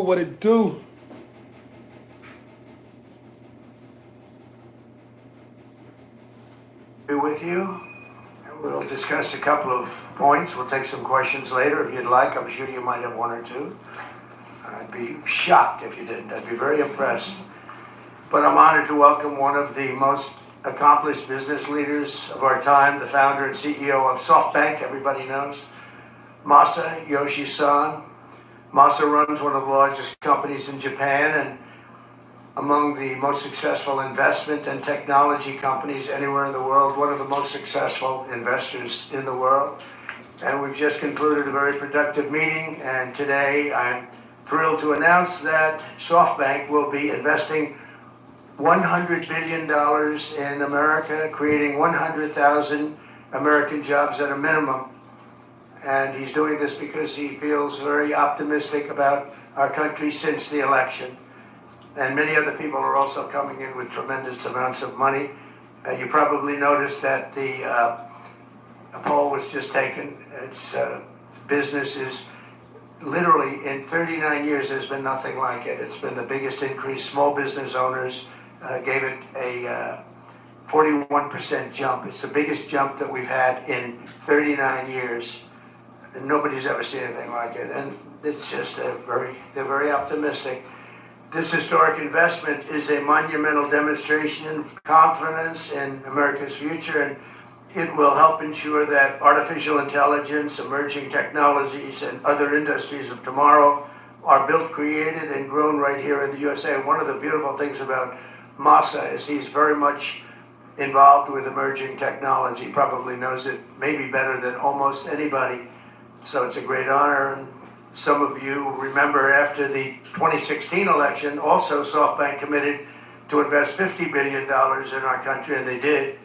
what it do? Be with you. We'll discuss a couple of points. We'll take some questions later if you'd like. I'm sure you might have one or two. I'd be shocked if you didn't. I'd be very impressed. But I'm honored to welcome one of the most accomplished business leaders of our time, the founder and CEO of SoftBank, everybody knows, Masayoshi Son. Masa runs one of the largest companies in Japan and among the most successful investment and technology companies anywhere in the world, one of the most successful investors in the world. And we've just concluded a very productive meeting, and today I'm thrilled to announce that SoftBank will be investing $100 billion in America, creating 100,000 American jobs at a minimum. And he's doing this because he feels very optimistic about our country since the election. And many other people are also coming in with tremendous amounts of money. You probably noticed that the poll was just taken. It's business is literally in 39 years, there's been nothing like it. It's been the biggest increase. Small business owners gave it a 41% jump. It's the biggest jump that we've had in 39 years. And nobody's ever seen anything like it. And it's just they're very optimistic. This historic investment is a monumental demonstration of confidence in America's future, and it will help ensure that artificial intelligence, emerging technologies, and other industries of tomorrow are built, created, and grown right here in the USA. One of the beautiful things about Masa is he's very much involved with emerging technology. He probably knows it maybe better than almost anybody. So it's a great honor. And some of you remember after the 2016 election, also SoftBank committed to invest $50 billion in our country, and they did.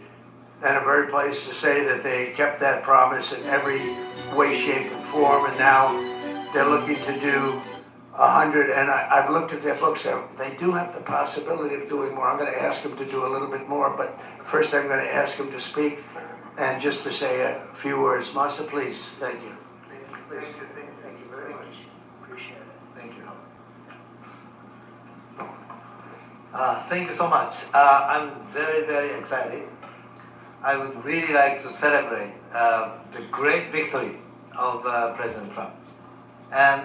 And I'm very pleased to say that they kept that promise in every way, shape, and form. And now they're looking to do 100. And I've looked at their books. They do have the possibility of doing more. I'm going to ask them to do a little bit more. But first, I'm going to ask them to speak and just to say a few words. Masa, please. Thank you. Thank you very much. Appreciate it. Thank you. Thank you so much. I'm very, very excited. I would really like to celebrate the great victory of President Trump. And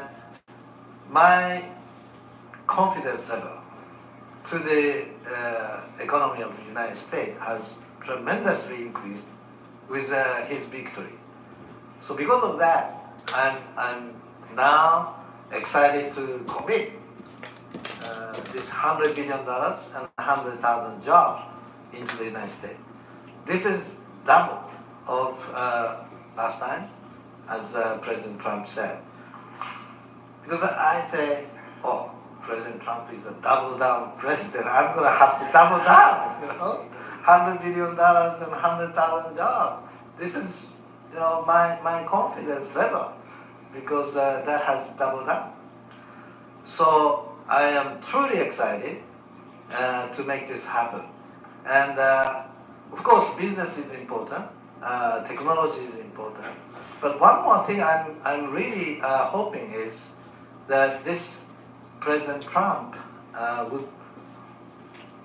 my confidence level to the economy of the United States has tremendously increased with his victory. So because of that, I'm now excited to commit this $100 billion and 100,000 jobs into the United States. This is double of last time, as President Trump said. Because I say, oh, President Trump is a double down president. I'm going to have to double down, $100 billion and 100,000 jobs. This is, my confidence level, because that has doubled down. So I am truly excited to make this happen. And of course, business is important, technology is important. But one more thing I'm really hoping is that this President Trump would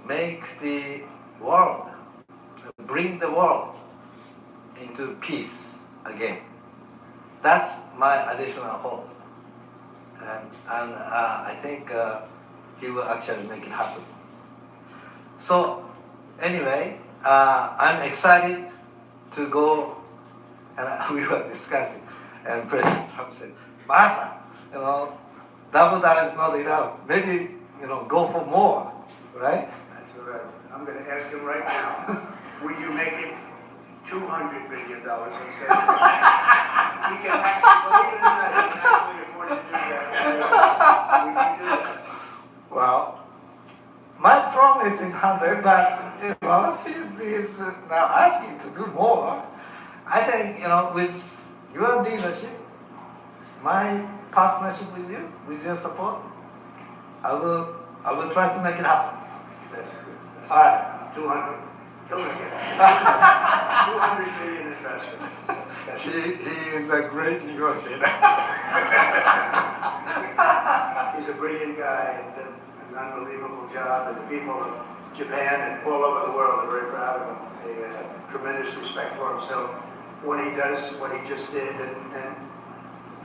make the world, bring the world into peace again. That's my additional hope. And I think he will actually make it happen. So anyway, I'm excited to go, and we were discussing, and President Trump said, Masa, double that is not enough. Maybe, go for more, right? That's all right. I'm going to ask him right now, will you make it $200 billion instead of he can actually, believe it or not, he can actually afford to do that. Would you do that? Well, my promise is 100, but he's now asking to do more. I think, with your leadership, my partnership with you, with your support, I will try to make it happen. That's good. All right. 200. He'll make it. 200 billion investment. He is a great negotiator. He's a brilliant guy and did an unbelievable job, and the people of Japan and all over the world are very proud of him. They have tremendous respect for him. So when he does what he just did, and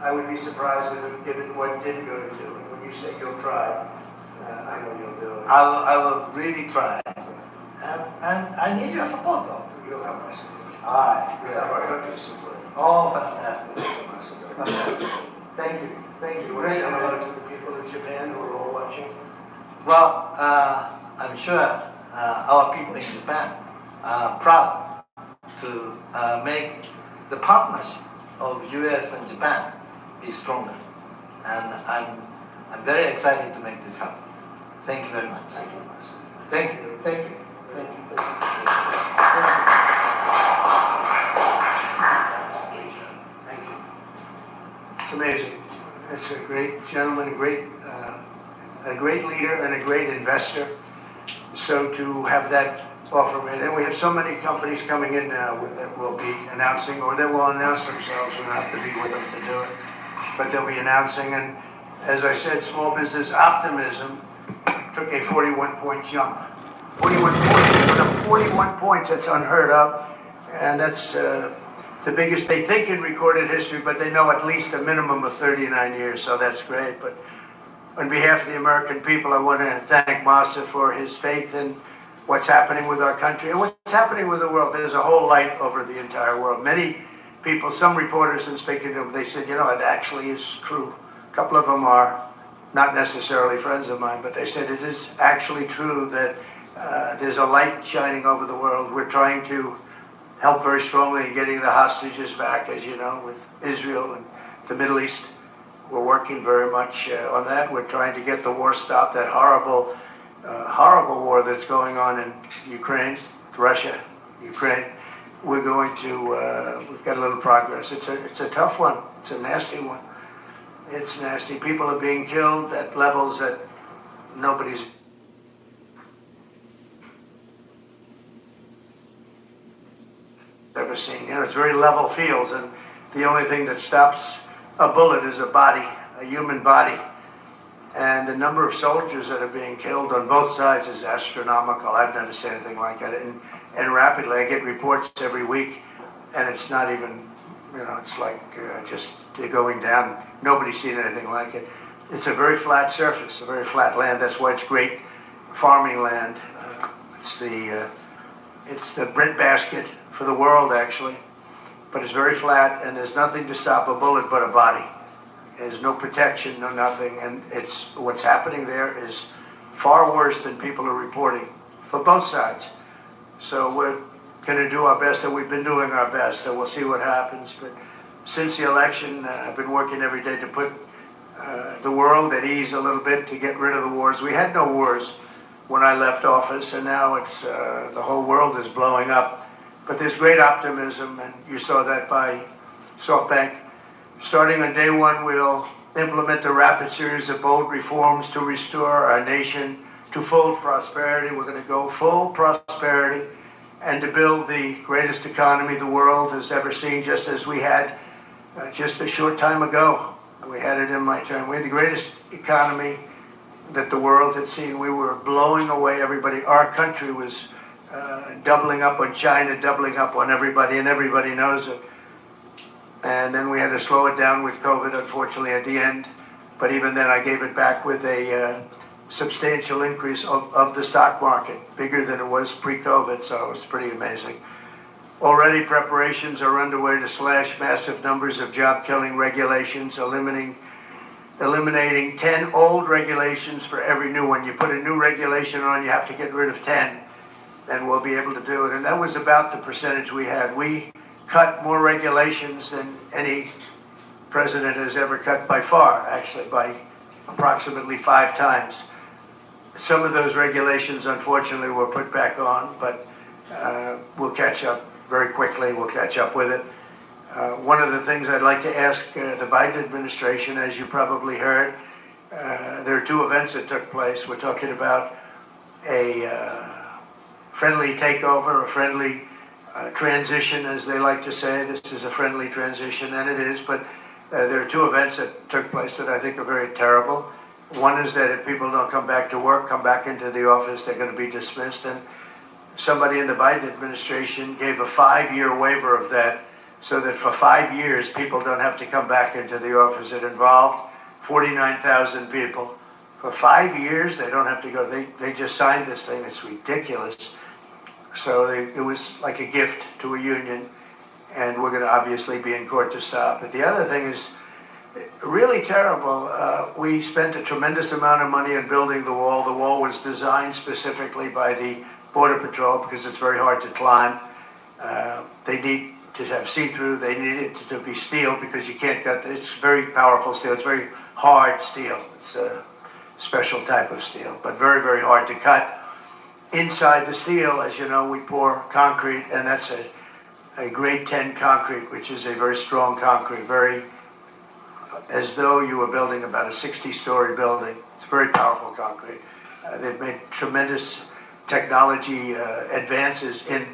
I would be surprised if it what didn't go to do. And when you say you'll try, I know you'll do it. I will really try. And I need your support though. You'll have my support. All right. You'll have our country's support. Oh, fantastic. Fantastic. Thank you. Thank you. You want to say hello to the people of Japan who are all watching? Well, I'm sure our people in Japan are proud to make the partnership of U.S. and Japan be stronger. And I'm very excited to make this happen. Thank you very much. Thank you, Marcel. Thank you. Thank you. Thank you. Thank you. It's amazing. It's a great gentleman, a great leader, and a great investor. So to have that offer made, and we have so many companies coming in now that will be announcing, or that will announce themselves. We don't have to be with them to do it, but they'll be announcing. And as I said, small business optimism took a 41-point jump. 41 points. Put up 41 points. That's unheard of, and that's the biggest they think in recorded history. But they know at least a minimum of 39 years, so that's great. But on behalf of the American people, I want to thank Masa for his faith in what's happening with our country and what's happening with the world. There's a whole light over the entire world. Many people, some reporters, and speaking to them, they said, it actually is true. A couple of them are not necessarily friends of mine, but they said it is actually true that there's a light shining over the world. We're trying to help very strongly in getting the hostages back, as you know, with Israel and the Middle East. We're working very much on that. We're trying to get the war stopped, that horrible war that's going on in Ukraine, Russia, Ukraine. We're going to, we've got a little progress. It's a tough one. It's a nasty one. It's nasty. People are being killed at levels that nobody's ever seen. It's very level fields, and the only thing that stops a bullet is a body, a human body. And the number of soldiers that are being killed on both sides is astronomical. I've never seen anything like it. And rapidly, I get reports every week, and it's not even, it's like just going down. Nobody's seen anything like it. It's a very flat surface, a very flat land. That's why it's great farming land. It's the breadbasket for the world, actually. But it's very flat, and there's nothing to stop a bullet but a body. There's no protection, no nothing, and it's what's happening there is far worse than people are reporting for both sides. So we're going to do our best, and we've been doing our best, and we'll see what happens. But since the election, I've been working every day to put the world at ease a little bit, to get rid of the wars. We had no wars when I left office, and now it's the whole world is blowing up. But there's great optimism, and you saw that by SoftBank. Starting on day one, we'll implement a rapid series of bold reforms to restore our nation to full prosperity. We're going to go full prosperity and to build the greatest economy the world has ever seen, just as we had just a short time ago. We had it in my term. We had the greatest economy that the world had seen. We were blowing away everybody. Our country was doubling up on China, doubling up on everybody, and everybody knows it. And then we had to slow it down with COVID, unfortunately, at the end. But even then, I gave it back with a substantial increase of the stock market, bigger than it was pre-COVID, so it was pretty amazing. Already preparations are underway to slash massive numbers of job-killing regulations, eliminating 10 old regulations for every new one. You put a new regulation on, you have to get rid of 10, and we'll be able to do it. And that was about the percentage we had. We cut more regulations than any president has ever cut by far, actually, by approximately 5 times. Some of those regulations, unfortunately, were put back on, but we'll catch up very quickly. We'll catch up with it. One of the things I'd like to ask the Biden administration, as you probably heard, there are 2 events that took place. We're talking about a friendly takeover, a friendly transition, as they like to say. This is a friendly transition, and it is, but there are 2 events that took place that I think are very terrible. One is that if people don't come back to work, come back into the office, they're going to be dismissed. And somebody in the Biden administration gave a 5-year waiver of that, so that for 5 years, people don't have to come back into the office. It involved 49,000 people. For 5 years, they don't have to go. They just signed this thing. It's ridiculous. So it was like a gift to a union, and we're going to obviously be in court to stop. But the other thing is really terrible. We spent a tremendous amount of money on building the wall. The wall was designed specifically by the Border Patrol because it's very hard to climb. They need to have see-through. They need it to be steel because you can't cut. It's very powerful steel. It's very hard steel. It's a special type of steel, but very, very hard to cut. Inside the steel, as you know, we pour concrete, and that's a grade 10 concrete, which is a very strong concrete, very as though you were building about a 60-story building. It's very powerful concrete. They've made tremendous technology advances in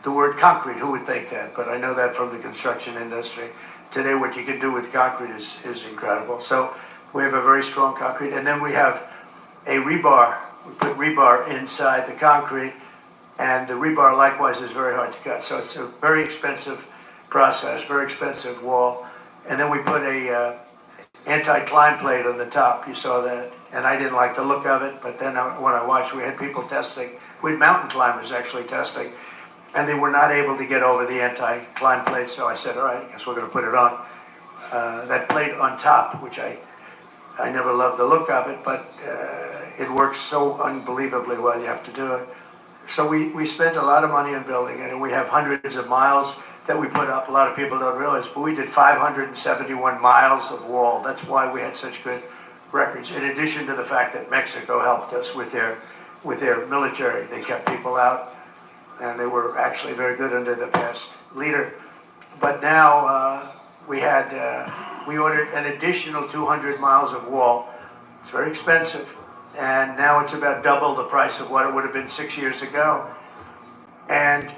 the word concrete. Who would think that? But I know that from the construction industry. Today, what you can do with concrete is incredible. So we have a very strong concrete. And then we have a rebar. We put rebar inside the concrete, and the rebar likewise is very hard to cut. So it's a very expensive process, very expensive wall. And then we put a anti-climb plate on the top. You saw that. And I didn't like the look of it, but then when I watched, we had people testing. We had mountain climbers actually testing, and they were not able to get over the anti-climb plate. So I said, all right, I guess we're going to put it on. That plate on top, which I never loved the look of it, but it works so unbelievably well. You have to do it. So we spent a lot of money on building it, and we have hundreds of miles that we put up. A lot of people don't realize, but we did 571 miles of wall. That's why we had such good records, in addition to the fact that Mexico helped us with their military. They kept people out, and they were actually very good under the past leader. But now we ordered an additional 200 miles of wall. It's very expensive, and now it's about double the price of what it would have been 6 years ago. And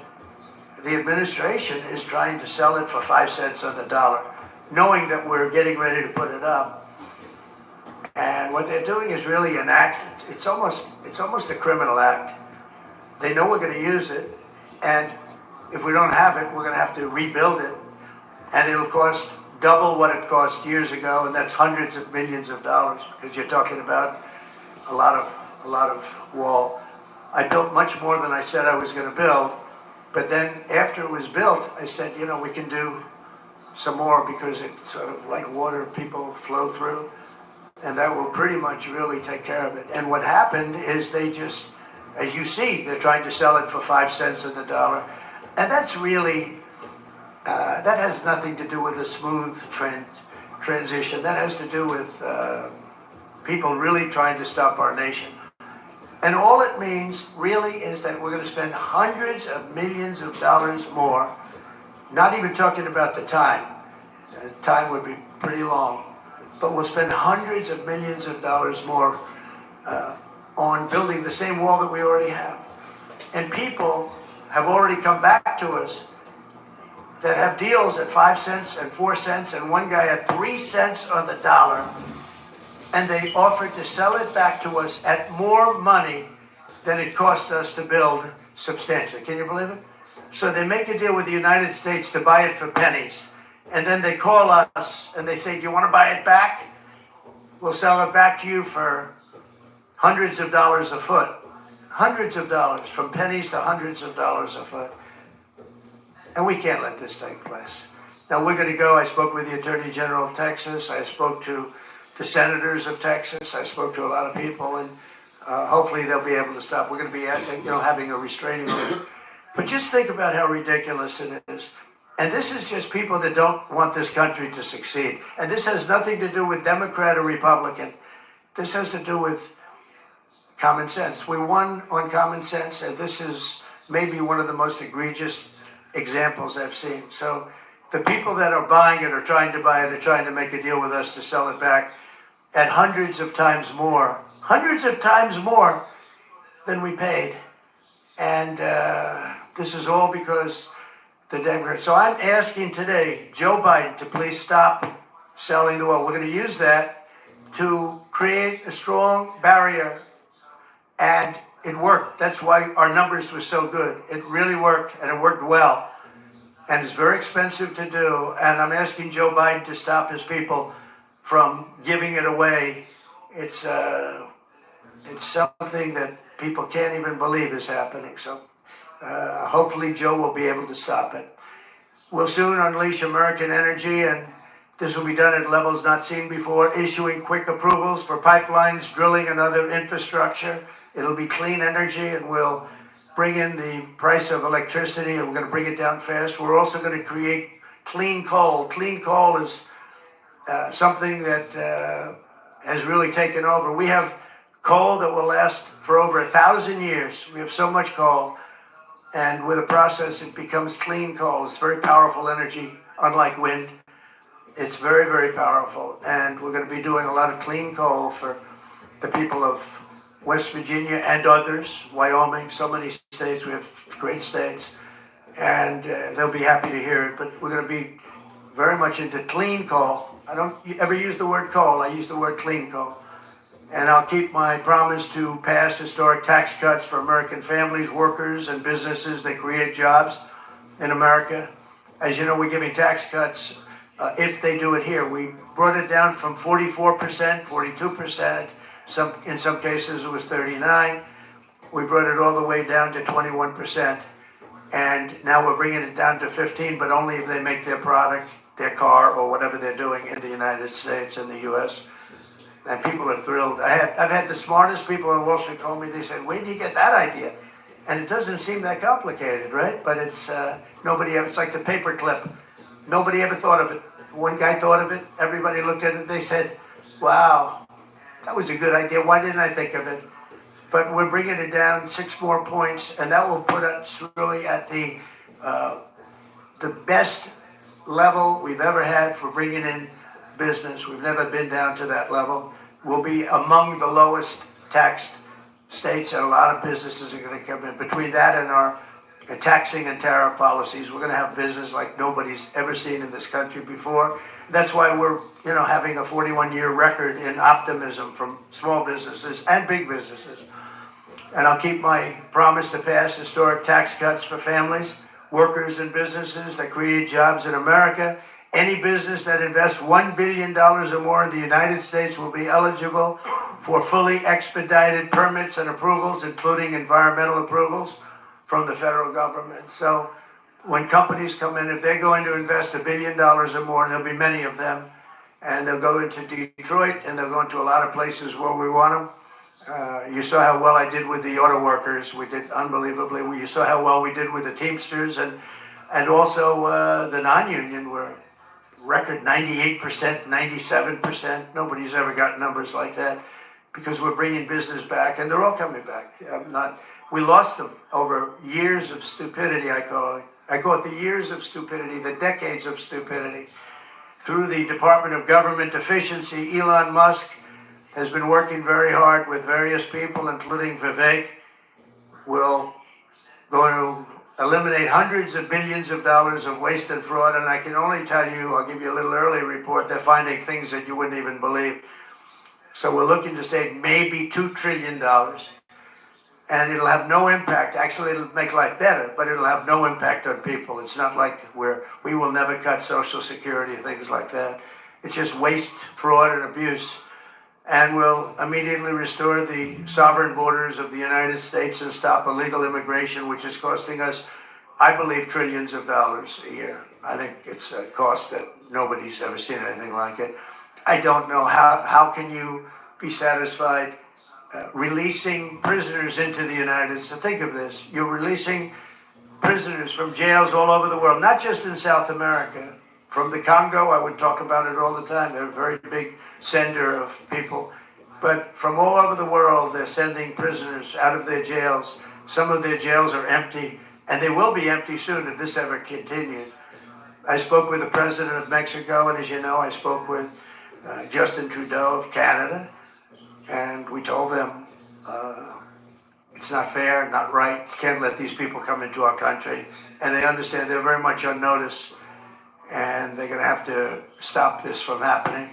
the administration is trying to sell it for 5 cents on the dollar, knowing that we're getting ready to put it up. And what they're doing is really an act. It's almost a criminal act. They know we're going to use it, and if we don't have it, we're going to have to rebuild it, and it'll cost double what it cost years ago, and that's hundreds of millions of dollars, because you're talking about a lot of wall. I built much more than I said I was going to build, but then after it was built, I said, we can do some more because it's sort of like water, people flow through. And that will pretty much really take care of it. And what happened is they just, as you see, they're trying to sell it for 5 cents on the dollar. And that's really, that has nothing to do with a smooth transition. That has to do with people really trying to stop our nation. And all it means really is that we're going to spend hundreds of millions of dollars more, not even talking about the time. Time would be pretty long. But we'll spend hundreds of millions of dollars more on building the same wall that we already have. And people have already come back to us that have deals at 5 cents and 4 cents, and one guy at 3 cents on the dollar, and they offered to sell it back to us at more money than it cost us to build substantially. Can you believe it? So they make a deal with the United States to buy it for pennies. And then they call us and they say, do you want to buy it back? We'll sell it back to you for hundreds of dollars a foot. Hundreds of dollars, from pennies to hundreds of dollars a foot. And we can't let this take place. Now we're going to go, I spoke with the Attorney General of Texas. I spoke to the senators of Texas. I spoke to a lot of people, and hopefully they'll be able to stop. We're going to be having a restraining order. But just think about how ridiculous it is. And this is just people that don't want this country to succeed. And this has nothing to do with Democrat or Republican. This has to do with common sense. We won on common sense, and this is maybe one of the most egregious examples I've seen. So the people that are buying it or trying to buy it are trying to make a deal with us to sell it back at hundreds of times more than we paid. And this is all because the Democrats. So I'm asking today Joe Biden to please stop selling the wall. We're going to use that to create a strong barrier, and it worked. That's why our numbers were so good. It really worked, and it worked well. And it's very expensive to do. And I'm asking Joe Biden to stop his people from giving it away. It's something that people can't even believe is happening. So hopefully Joe will be able to stop it. We'll soon unleash American energy, and this will be done at levels not seen before, issuing quick approvals for pipelines, drilling, and other infrastructure. It'll be clean energy, and we'll bring in the price of electricity, and we're going to bring it down fast. We're also going to create clean coal. Clean coal is something that has really taken over. We have coal that will last for over 1,000 years. We have so much coal. And with a process, it becomes clean coal. It's very powerful energy, unlike wind. It's very, very powerful. And we're going to be doing a lot of clean coal for the people of West Virginia and others, Wyoming, so many states. We have great states. And they'll be happy to hear it. But we're going to be very much into clean coal. I don't ever use the word coal. I use the word clean coal. And I'll keep my promise to pass historic tax cuts for American families, workers, and businesses that create jobs in America. As you know, we're giving tax cuts if they do it here. We brought it down from 44%, 42%. In some cases, it was 39%. We brought it all the way down to 21%. And now we're bringing it down to 15%, but only if they make their product, their car, or whatever they're doing in the United States and the U.S., and people are thrilled. I've had the smartest people in Wall Street call me. They said, "Where did you get that idea?" And it doesn't seem that complicated, right? But it's it's like the paperclip. Nobody ever thought of it. One guy thought of it. Everybody looked at it. They said, "Wow, that was a good idea. Why didn't I think of it?" But we're bringing it down 6 more points, and that will put us really at the best level we've ever had for bringing in business. We've never been down to that level. We'll be among the lowest taxed states, and a lot of businesses are going to come in. Between that and our taxing and tariff policies, we're going to have business like nobody's ever seen in this country before. That's why we're having a 41-year record in optimism from small businesses and big businesses. And I'll keep my promise to pass historic tax cuts for families, workers, and businesses that create jobs in America. Any business that invests $1 billion or more in the United States will be eligible for fully expedited permits and approvals, including environmental approvals from the federal government. So when companies come in, if they're going to invest $1 billion or more, and there'll be many of them, and they'll go into Detroit, and they'll go into a lot of places where we want them. You saw how well I did with the auto workers. We did unbelievably. You saw how well we did with the Teamsters, and also the non-union were record 98%, 97%. Nobody's ever got numbers like that because we're bringing business back, and they're all coming back. We lost them over years of stupidity, I call it. I call it the years of stupidity, the decades of stupidity. Through the Department of Government Efficiency, Elon Musk has been working very hard with various people, including Vivek. We'll go to eliminate hundreds of billions of dollars of waste and fraud, and I can only tell you, I'll give you a little early report, they're finding things that you wouldn't even believe. So we're looking to save maybe $2 trillion, and it'll have no impact. Actually, it'll make life better, but it'll have no impact on people. It's not like we will never cut Social Security, things like that. It's just waste, fraud, and abuse. And we'll immediately restore the sovereign borders of the United States and stop illegal immigration, which is costing us, I believe, trillions of dollars a year. I think it's a cost that nobody's ever seen anything like it. I don't know how can you be satisfied releasing prisoners into the United States. Think of this. You're releasing prisoners from jails all over the world, not just in South America. From the Congo, I would talk about it all the time. They're a very big sender of people. But from all over the world, they're sending prisoners out of their jails. Some of their jails are empty, and they will be empty soon if this ever continued. I spoke with the president of Mexico, and as you know, I spoke with Justin Trudeau of Canada, and we told them it's not fair, not right. You can't let these people come into our country. And they understand they're very much on notice, and they're going to have to stop this from happening.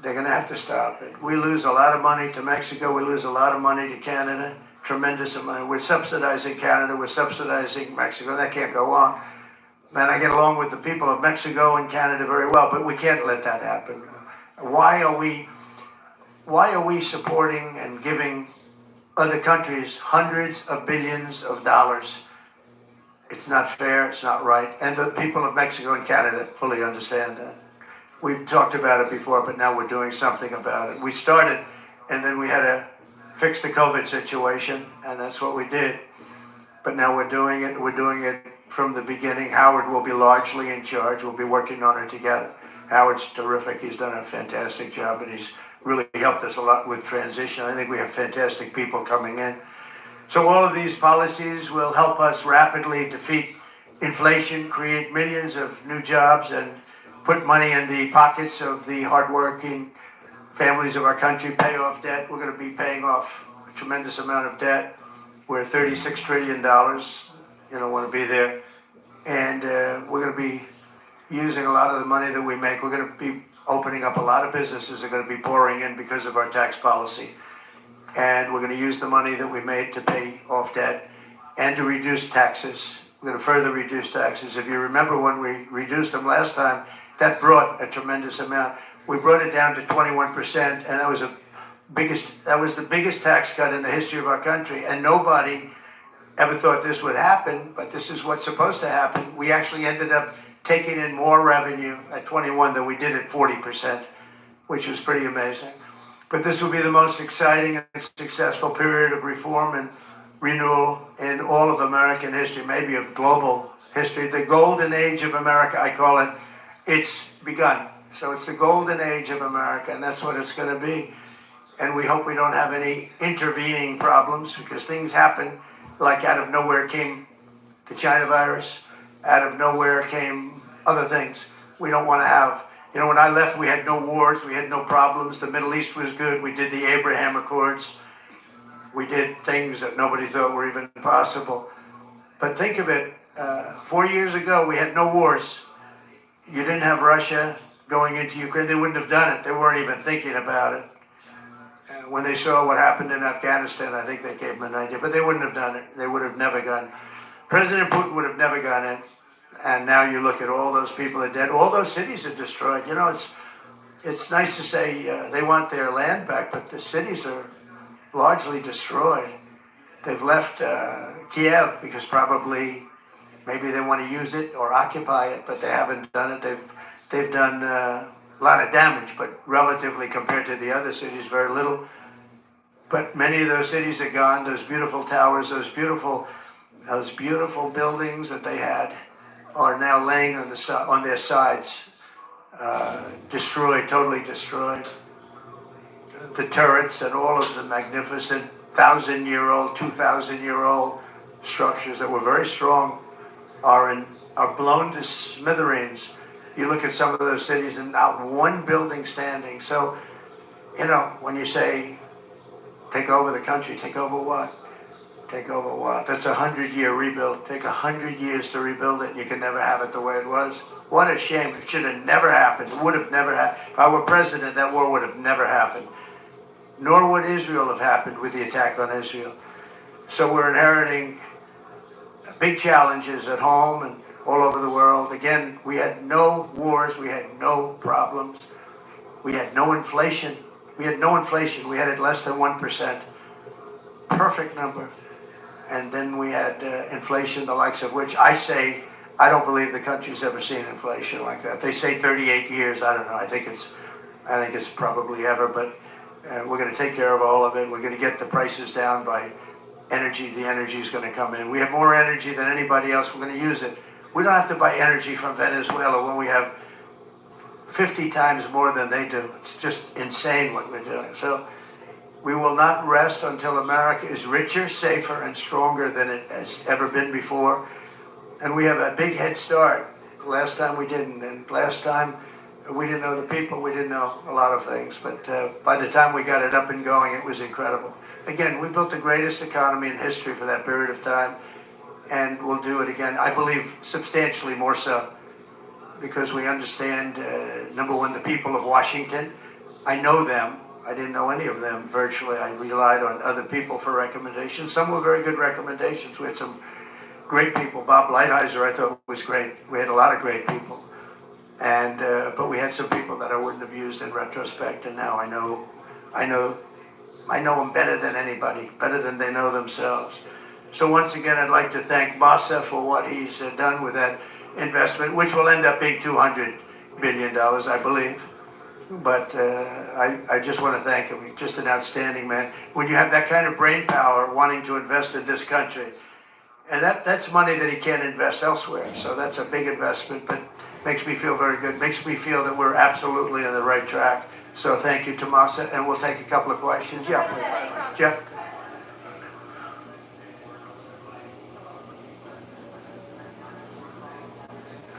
They're going to have to stop it. We lose a lot of money to Mexico. We lose a lot of money to Canada. Tremendous amount. We're subsidizing Canada. We're subsidizing Mexico. That can't go on. And I get along with the people of Mexico and Canada very well, but we can't let that happen. Why are we supporting and giving other countries hundreds of billions of dollars? It's not fair. It's not right. And the people of Mexico and Canada fully understand that. We've talked about it before, but now we're doing something about it. We started, and then we had to fix the COVID situation, and that's what we did. But now we're doing it. We're doing it from the beginning. Howard will be largely in charge. We'll be working on it together. Howard's terrific. He's done a fantastic job, and he's really helped us a lot with transition. I think we have fantastic people coming in. So all of these policies will help us rapidly defeat inflation, create millions of new jobs, and put money in the pockets of the hardworking families of our country, pay off debt. We're going to be paying off a tremendous amount of debt. We're at $36 trillion. You don't want to be there. And we're going to be using a lot of the money that we make. We're going to be opening up a lot of businesses that are going to be pouring in because of our tax policy. And we're going to use the money that we made to pay off debt and to reduce taxes. We're going to further reduce taxes. If you remember when we reduced them last time, that brought a tremendous amount. We brought it down to 21%, and that was the biggest tax cut in the history of our country. And nobody ever thought this would happen, but this is what's supposed to happen. We actually ended up taking in more revenue at 21 than we did at 40%, which was pretty amazing. But this will be the most exciting and successful period of reform and renewal in all of American history, maybe of global history. The golden age of America, I call it. It's begun. So it's the golden age of America, and that's what it's going to be. And we hope we don't have any intervening problems, because things happen. Like out of nowhere came the China virus. Out of nowhere came other things. We don't want to have, when I left, we had no wars. We had no problems. The Middle East was good. We did the Abraham Accords. We did things that nobody thought were even possible. But think of it, 4 years ago, we had no wars. You didn't have Russia going into Ukraine. They wouldn't have done it. They weren't even thinking about it. And when they saw what happened in Afghanistan, I think they gave them an idea. But they wouldn't have done it. They would have never gone. President Putin would have never gone in. And now you look at all those people are dead. All those cities are destroyed. It's nice to say they want their land back, but the cities are largely destroyed. They've left Kiev because probably maybe they want to use it or occupy it, but they haven't done it. They've done a lot of damage, but relatively compared to the other cities, very little. But many of those cities are gone. Those beautiful towers, those beautiful buildings that they had are now laying on their sides, destroyed, totally destroyed. The turrets and all of the magnificent 1,000-year-old, 2,000-year-old structures that were very strong are blown to smithereens. You look at some of those cities and not one building standing. So, when you say take over the country, take over what? Take over what? That's a 100-year rebuild. Take 100 years to rebuild it, and you can never have it the way it was. What a shame. It should have never happened. It would have never happened. If I were president, that war would have never happened. Nor would Israel have happened with the attack on Israel. So we're inheriting big challenges at home and all over the world. Again, we had no wars. We had no problems. We had no inflation. We had it less than 1%. Perfect number. And then we had inflation, the likes of which I don't believe the country's ever seen inflation like that. They say 38 years. I don't know. I think it's probably ever, but we're going to take care of all of it. We're going to get the prices down by energy. The energy is going to come in. We have more energy than anybody else. We're going to use it. We don't have to buy energy from Venezuela when we have 50 times more than they do. It's just insane what we're doing. So we will not rest until America is richer, safer, and stronger than it has ever been before. And we have a big head start. Last time we didn't. And last time we didn't know the people. We didn't know a lot of things. But by the time we got it up and going, it was incredible. Again, we built the greatest economy in history for that period of time. And we'll do it again. I believe substantially more so. Because we understand, number one, the people of Washington. I know them. I didn't know any of them virtually. I relied on other people for recommendations. Some were very good recommendations. We had some great people. Bob Lighthizer, I thought, was great. We had a lot of great people. And but we had some people that I wouldn't have used in retrospect, and now I know them better than anybody, better than they know themselves. So once again, I'd like to thank Masa for what he's done with that investment, which will end up being $200 billion, I believe. But I just want to thank him. He's just an outstanding man. When you have that kind of brain power wanting to invest in this country, and that's money that he can't invest elsewhere. So that's a big investment, but makes me feel very good. Makes me feel that we're absolutely on the right track. So thank you, Tomasa, and we'll take a couple of questions. Yeah, please. Jeff?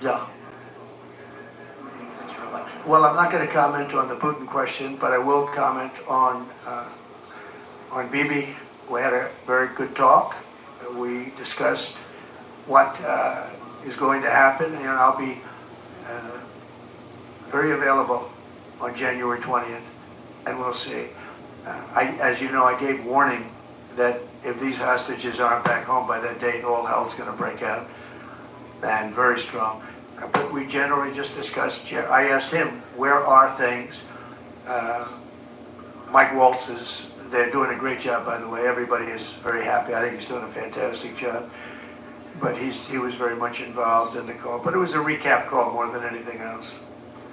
Yeah. Well, I'm not going to comment on the Putin question, but I will comment on Bibi. We had a very good talk. We discussed what is going to happen, and I'll be very available on January 20th, and we'll see. As you know, I gave warning that if these hostages aren't back home by that date, all hell's going to break out, and very strong. But we generally just discussed, I asked him, where are things? Mike Waltz they're doing a great job, by the way. Everybody is very happy. I think he's doing a fantastic job. But he was very much involved in the call. But it was a recap call more than anything else.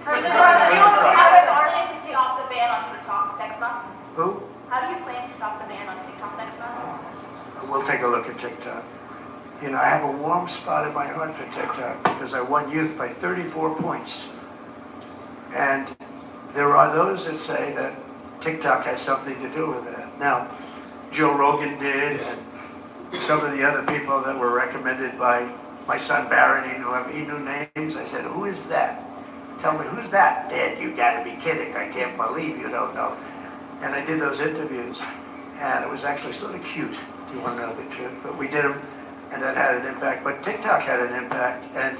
President, are you planning to stop the ban on TikTok next month? Who? How do you plan to stop the ban on TikTok next month? We'll take a look at TikTok. You know, I have a warm spot in my heart for TikTok because I won youth by 34 points. And there are those that say that TikTok has something to do with that. Now, Joe Rogan did, and some of the other people that were recommended by my son Barron, he knew names. I said, who is that? Tell me, who's that? Dad, you gotta be kidding. I can't believe you don't know. And I did those interviews, and it was actually sort of cute. Do you want to know the truth? But we did them, and that had an impact. But TikTok had an impact, and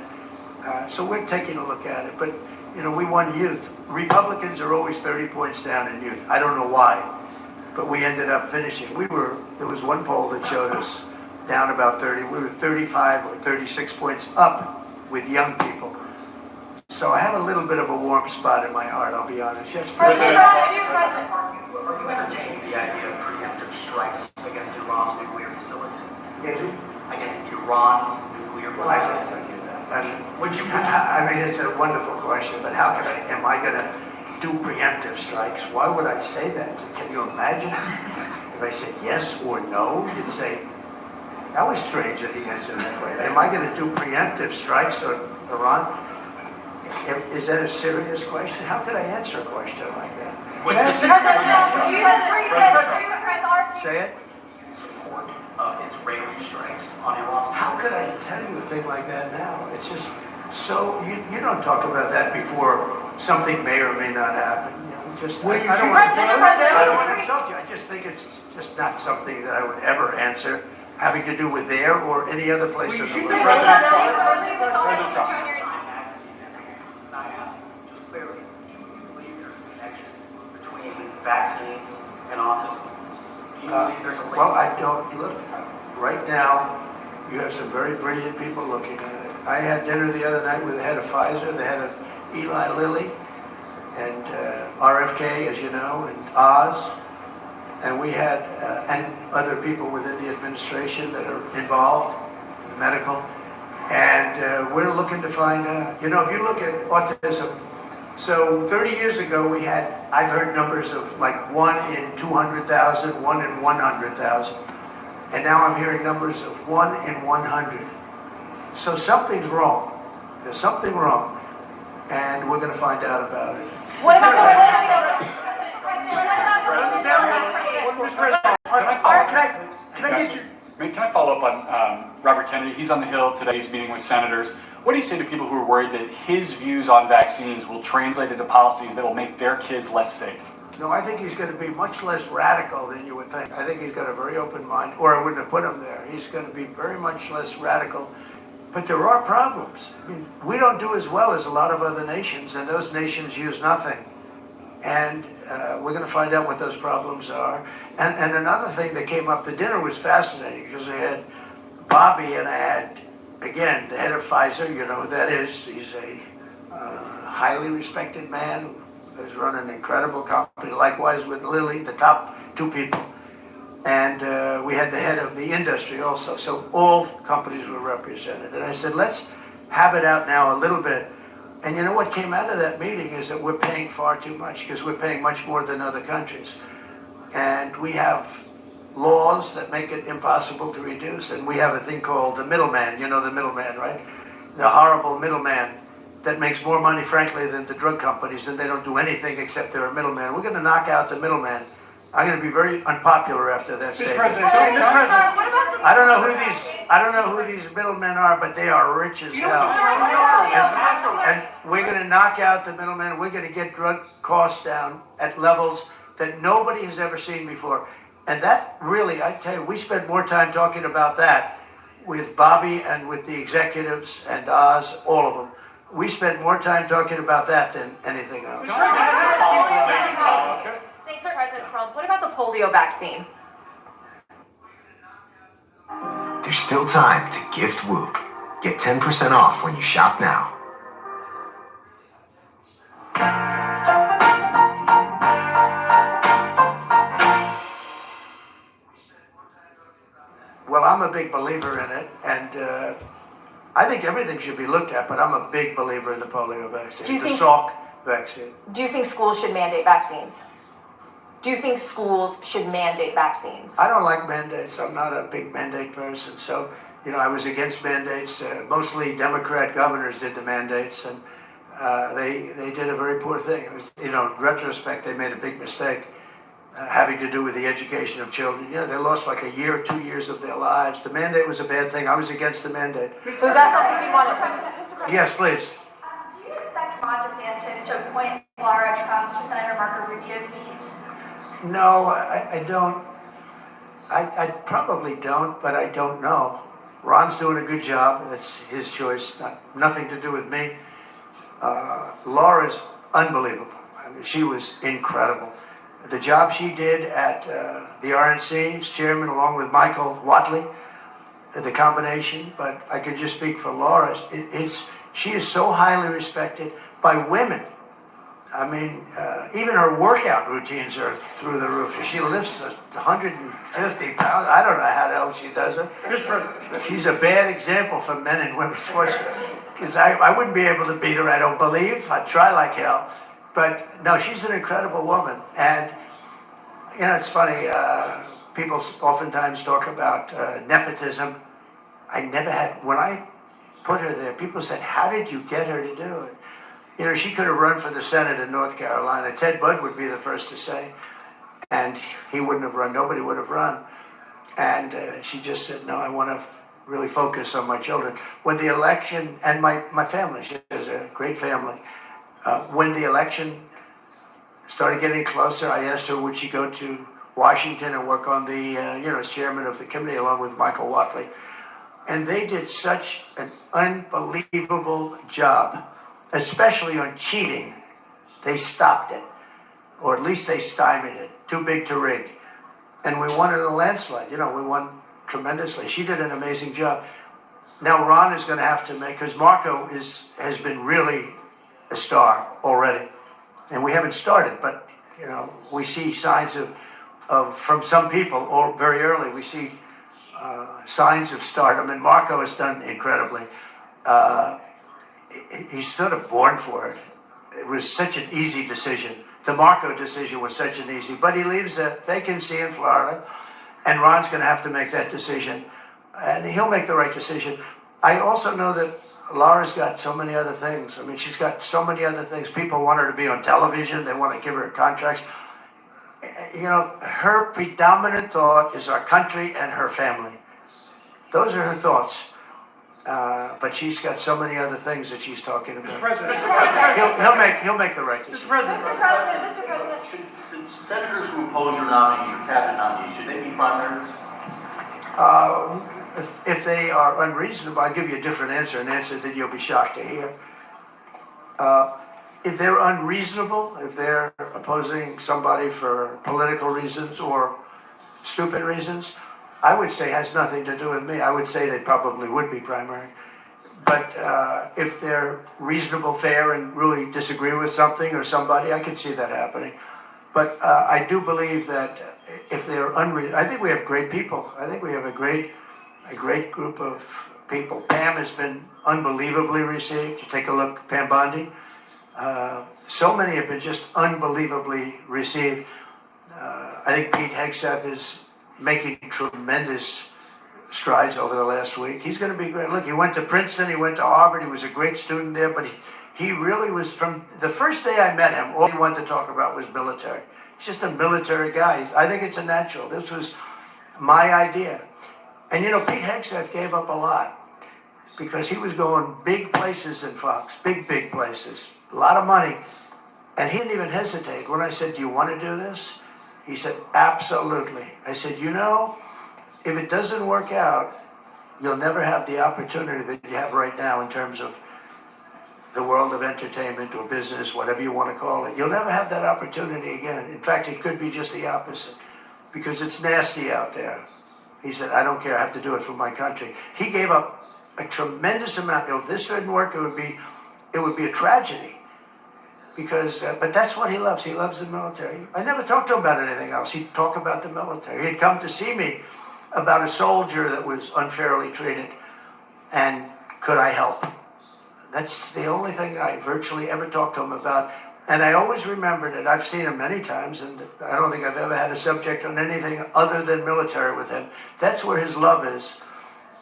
so we're taking a look at it. But, you know, we won youth. Republicans are always 30 points down in youth. I don't know why, but we ended up finishing. There was one poll that showed us down about 30. We were 35 or 36 points up with young people. So I have a little bit of a warm spot in my heart, I'll be honest. Yes, President. Are you entertaining the idea of preemptive strikes against Iran's nuclear facilities? Against Iran's nuclear Well, I facilities? can't do that. I mean, it's a wonderful question, but am I going to do preemptive strikes? Why would I say that? Can you imagine? If I said yes or no, you'd say, that was strange that he answered that way. Am I going to do preemptive strikes on Iran? Is that a serious question? How could I answer a question like that? Say it. Support of Israeli strikes on Iran's How could I tell you a thing like that now? It's just so, you don't talk about that before something may or may not happen. You know, just, I don't want to insult you. I just think it's just not something that I would ever answer having to do with there or any other place in the world. President Trump. I ask just clearly, do you believe there's a connection between vaccines and autism? Do you believe there's a link? Well, I don't look. Right now, you have some very brilliant people looking at it. I had dinner the other night with the head of Pfizer, the head of Eli Lilly, and RFK, as you know, and Oz. And we had, and other people within the administration that are involved, the medical. And we're looking to find out, you know, if you look at autism, so 30 years ago we had, I've heard numbers of like 1 in 200,000, 1 in 100,000. And now I'm hearing numbers of 1 in 100. So something's wrong. There's something wrong. And we're going to find out about it. What about Can I follow up on Robert Kennedy? He's on the Hill today. He's meeting with senators. What do you say to people who are worried that his views on vaccines will translate into policies that will make their kids less safe? No, I think he's going to be much less radical than you would think. I think he's got a very open mind, or I wouldn't have put him there. He's going to be very much less radical. But there are problems. I mean, we don't do as well as a lot of other nations, and those nations use nothing. and we're going to find out what those problems are. And another thing that came up, the dinner was fascinating because I had Bobby and I had, again, the head of Pfizer, you know who that is. He's a highly respected man who has run an incredible company, likewise with Lilly, the top two people. And we had the head of the industry also. So all companies were represented. And I said, let's have it out now a little bit. And you know what came out of that meeting is that we're paying far too much because we're paying much more than other countries. And we have laws that make it impossible to reduce. And we have a thing called the middleman. You know the middleman, right? The horrible middleman that makes more money, frankly, than the drug companies. And they don't do anything except they're a middleman. We're going to knock out the middleman. I'm going to be very unpopular after that statement. What about the I don't know who these middlemen are, but they are rich as hell. And we're going to knock out the middlemen. We're going to get drug costs down at levels that nobody has ever seen before. And that really, I tell you, we spent more time talking about that with Bobby and with the executives and Oz, all of them. We spent more time talking about that than anything else. Thanks, Sir President Trump. What about the polio vaccine? There's still time to gift Whoop. Get 10% off when you shop now. Well, I'm a big believer in it, and I think everything should be looked at, but I'm a big believer in the polio vaccine, Do you the think- Salk vaccine. Do you think schools should mandate vaccines? Do you think schools should mandate vaccines? I don't like mandates. I'm not a big mandate person. So, you know, I was against mandates. Mostly Democrat governors did the mandates, and they did a very poor thing. It was, you know, in retrospect, they made a big mistake having to do with the education of children. You know, they lost like a year or 2 years of their lives. The mandate was a bad thing. I was against the mandate. So is that something you want to? Yes, please. Do you expect Ron DeSantis to appoint Laura Trump to Senator Marco Rubio's seat? No, I don't. I probably don't, but I don't know. Ron's doing a good job. That's his choice. Nothing to do with me. Laura's unbelievable. I mean, she was incredible. The job she did at the RNC as chairman, along with Michael Watley, the combination. But I could just speak for Laura. She is so highly respected by women. I mean, even her workout routines are through the roof. She lifts 150 pounds. I don't know how the hell she does it. She's a bad example for men and women sports. Because I wouldn't be able to beat her, I don't believe. I'd try like hell. But no, she's an incredible woman. And, you know, it's funny. People oftentimes talk about nepotism. I never had, when I put her there, people said, how did you get her to do it? You know, she could have run for the Senate in North Carolina. Ted Budd would be the first to say. And he wouldn't have run. Nobody would have run. And she just said, no, I want to really focus on my children. When the election, and my family, she has a great family. When the election started getting closer, I asked her, would she go to Washington and work on the, you know, as chairman of the committee along with Michael Watley. And they did such an unbelievable job, especially on cheating. They stopped it, or at least they stymied it. Too big to rig. And we won in a landslide. You know, we won tremendously. She did an amazing job. Now Ron is going to have to make, because Marco has been really a star already. And we haven't started, but, you know, we see signs of from some people, or very early, we see signs of stardom. And Marco has done incredibly. He's sort of born for it. It was such an easy decision. The Marco decision was such an easy, but he leaves a vacancy in Florida, and Ron's going to have to make that decision, and he'll make the right decision. I also know that Laura's got so many other things. I mean, she's got so many other things. People want her to be on television. They want to give her contracts. You know, her predominant thought is our country and her family. Those are her thoughts. But she's got so many other things that she's talking about. He'll make the right decision. Mr. President. Should senators who oppose your nominees or cabinet nominees, should they be primary? If they are unreasonable, I'll give you a different answer, an answer that you'll be shocked to hear. if they're unreasonable, if they're opposing somebody for political reasons or stupid reasons, I would say has nothing to do with me. I would say they probably would be primary. But if they're reasonable, fair, and really disagree with something or somebody, I could see that happening. But I do believe that if they're I think we have great people. I think we have a great group of people. Pam has been unbelievably received. You take a look, Pam Bondi. So many have been just unbelievably received. I think Pete Hegseth is making tremendous strides over the last week. He's going to be great. Look, he went to Princeton, he went to Harvard, he was a great student there, but he really was, from the first day I met him, all he wanted to talk about was military. He's just a military guy. I think it's a natural. This was my idea. And you know, Pete Hegseth gave up a lot because he was going big places in Fox, big places, a lot of money. And he didn't even hesitate. When I said, do you want to do this? He said, absolutely. I said, you know, if it doesn't work out, you'll never have the opportunity that you have right now in terms of the world of entertainment or business, whatever you want to call it. You'll never have that opportunity again. In fact, it could be just the opposite because it's nasty out there. He said, I don't care. I have to do it for my country. He gave up a tremendous amount. If this didn't work, it would be a tragedy. Because, but that's what he loves. He loves the military. I never talked to him about anything else. He'd talk about the military. He'd come to see me about a soldier that was unfairly treated, and could I help? That's the only thing I virtually ever talked to him about. And I always remembered it. I've seen him many times, and I don't think I've ever had a subject on anything other than military with him. That's where his love is.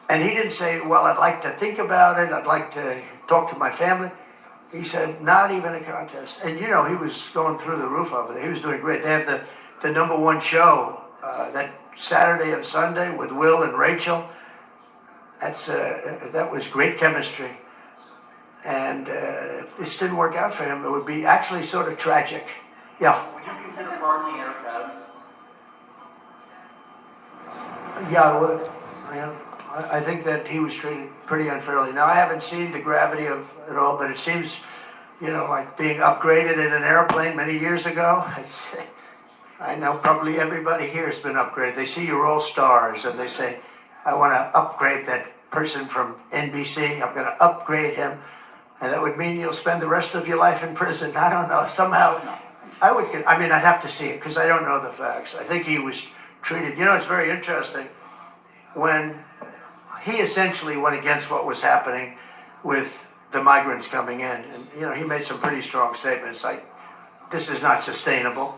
And he didn't say, well, I'd like to think about it. I'd like to talk to my family. He said, not even a contest. And you know, he was going through the roof over there. He was doing great. They have the #1 show that Saturday and Sunday with Will and Rachel. That was great chemistry. And if this didn't work out for him, it would be actually sort of tragic. Yeah. Would you consider pardoning Eric Adams? Yeah, I would. Yeah. I think that he was treated pretty unfairly. Now, I haven't seen the gravity of it all, but it seems, you know, like being upgraded in an airplane many years ago. I know probably everybody here has been upgraded. They see you're all stars, and they say, I want to upgrade that person from NBC. I'm going to upgrade him. And that would mean you'll spend the rest of your life in prison. I don't know. Somehow, I'd have to see it because I don't know the facts. I think he was treated, you know, it's very interesting. When he essentially went against what was happening with the migrants coming in. And, you know, he made some pretty strong statements like, this is not sustainable.